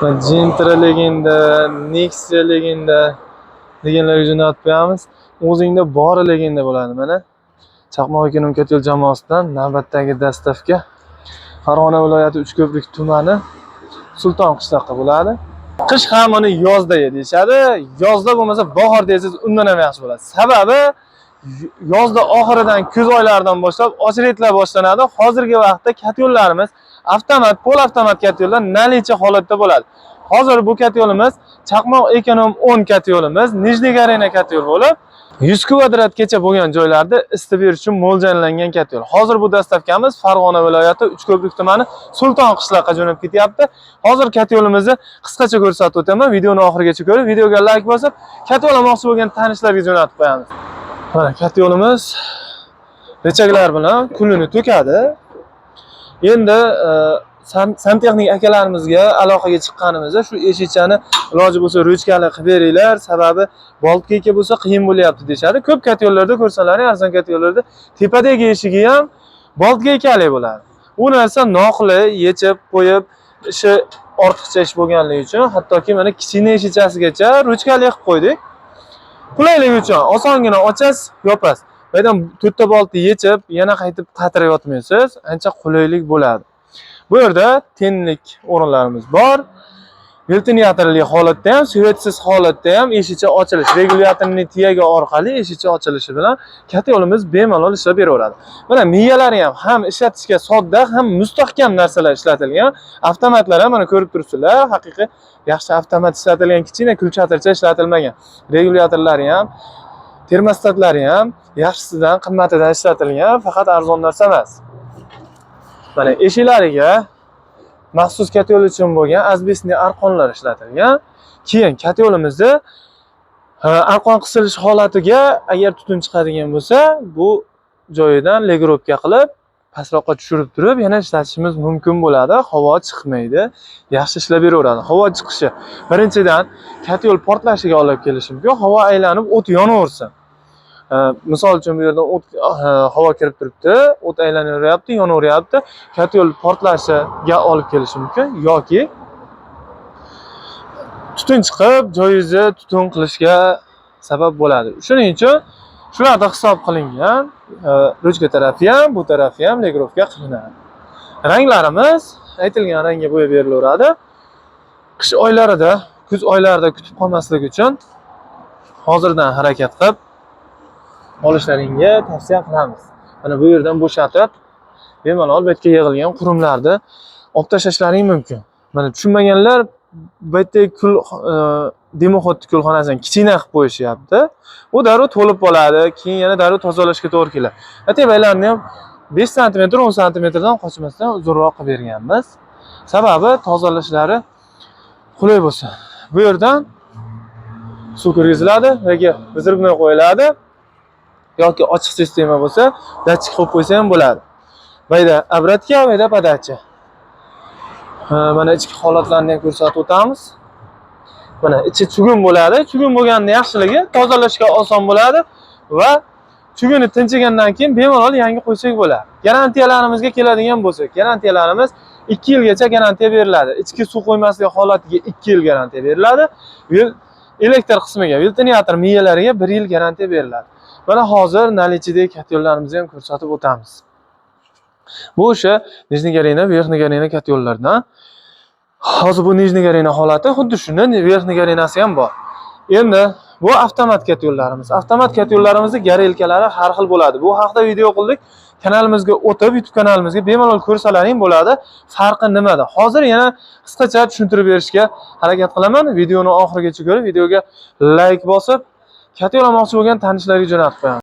Gentra legenda, Nexia legenda deganlarga jo'natib qo'yamiz. O'zingda bor legenda bo'ladi mana. Chaqmoq ekonomik yo'l jamoasidan navbatdagi dastavka Farg'ona viloyati Uchko'prik tumani Sulton qishloqqa bo'ladi. Qish ham uni yozda deyishadi. Yozda bo'lmasa bahor desangiz undan ham yaxshi bo'ladi. Sababi yozda oxiridan kuz oylaridan boshlab ochretlar boshlanadi. Hozirgi vaqtda kat yo'llarimiz avtomat, pol avtomat kat yo'llar nalicha holatda bo'ladi. Hozir bu kat yo'limiz Chaqmoq ekonom 10 kat yo'limiz, Nijniy Garena kat yo'l bo'lib 100 kvadratgacha bo'lgan joylarda isitib berish uchun mo'ljallangan kat yo'l. Hozir bu dastavkamiz Farg'ona viloyati Uchko'prik tumani Sulton qishloqqa jo'nab ketyapti. Hozir kat yo'limizni qisqacha ko'rsatib o'taman. Videoni oxirigacha ko'rib, videoga like bosib, kat yo'l olmoqchi bo'lgan tanishlarga jo'natib qo'yamiz. Mana kat yo'limiz rechaklar bilan kunini to'kadi. Endi santexnik akalarimizga aloqaga chiqqanimizda shu eshikchani iloji bo'lsa ruchkali qilib beringlar, sababi boltga bo'lsa qiyin bo'lyapti deshadi. Ko'p kat yo'llarda ko'rsalaring, arzon kat yo'llarda tepadagi eshigi ham boltga bo'ladi. U narsa noqulay yechib qo'yib, ishi ortiqcha ish bo'lganligi uchun hattoki mana kichkina eshikchasigacha ruchkali qilib qo'ydik. Qulaylik uchun osongina ochasiz, yopasiz. Baydan to'rtta boltni yechib, yana qaytib qatirib yotmaysiz, ancha qulaylik bo'ladi. Bu yerda tenlik o'rinlarimiz bor. Ventilyatorli holatda ham, svetsiz holatda ham eshikcha ochilish, regulyatorning tiyagi orqali eshikcha ochilishi bilan kat yo'limiz bemalol ishlab beraveradi. Mana miyalari ham ishlatishga sodda, ham mustahkam narsalar ishlatilgan. Avtomatlar ham mana ko'rib turibsizlar, haqiqiy yaxshi avtomat ishlatilgan, kichkina kulchatircha ishlatilmagan. Regulyatorlari ham, termostatlari ham yaxshisidan, qimmatidan ishlatilgan, faqat arzon narsa emas. Mana eshiklariga maxsus kat yo'l uchun bo'lgan asbestli arqonlar ishlatilgan. Keyin kat yo'limizni arqon qisilish holatiga agar tutun chiqadigan bo'lsa, bu joyidan legirovka qilib, pastroqqa tushirib turib, yana ishlatishimiz mumkin bo'ladi. Havo chiqmaydi, yaxshi ishlab beraveradi. Havo chiqishi birinchidan kat yo'l portlashiga olib kelishi mumkin. Havo aylanib, o't yonaversin. Misol uchun bu yerda havo kirib turibdi, o't aylanaveryapti, yonaveryapti. Kat yo'l portlashiga olib kelishi mumkin yoki tutun chiqib, joyingizni tutun qilishga sabab bo'ladi. Shuning uchun shularda hisob qilingan, ruchka tarafi ham, bu tarafi ham legirovka qilinadi. Ranglarimiz aytilgan rangga bo'yab berilaveradi. Qish oylarida, kuz oylarida kutib qolmaslik uchun hozirdan harakat qilib olishlaringga tavsiya qilamiz. Mana bu yerdan bo'shatib, bemalol bu yerga yig'ilgan qurumlarni olib tashlashlaring mumkin. Mana tushunmaganlar bu yerda demoxod kulxonasidan kichkina qilib qo'yishyapti. U darrov to'lib qoladi, keyin yana darrov tozalashga to'g'ri keladi. Tepalarni ham 5 sm, 10 sm dan qochmasdan uzunroq qilib berganmiz. Sababi tozalashlari qulay bo'lsin. Bu yerdan suv kirgiziladi yoki bizirgina qo'yiladi. Yoki ochiq sistema bo'lsa, datchik qo'yib qo'ysa ham bo'ladi. Bayda obratga, bayda podacha. Mana ichki holatlarni ham ko'rsatib o'tamiz. Mana ichi chugun bo'ladi. Chugun bo'lganning yaxshiligi tozalashga oson bo'ladi va chuguni tinchigandan keyin bemalol yangi qo'ysak bo'ladi. Garantiyalarimizga keladigan bo'lsak, garantiyalarimiz 2 yilgacha garantiya beriladi. Ichki suv qo'ymaslik holatiga 2 yil garantiya beriladi. Elektr qismiga, ventilyator miyalariga 1 yil garantiya beriladi. Mana hozir nalichidagi kat yo'llarimizni ham ko'rsatib o'tamiz. Bu o'sha Nijniy Garena, Verxniy Garena kat yo'llardan. Hozir bu Nijniy Garena holati, xuddi shundan Verxniy Garenasi ham bor. Endi bu avtomat kat yo'llarimiz. Avtomat kat yo'llarimizning garelkalari har xil bo'ladi. Bu haqida video qildik. Kanalimizga o'tib, YouTube kanalimizga bemalol ko'rsalaring bo'ladi. Farqi nimada? Hozir yana qisqacha tushuntirib berishga harakat qilaman. Videoni oxirigacha ko'rib, videoga like bosib, kat yo'l olmoqchi bo'lgan tanishlarga jo'natib qo'yamiz.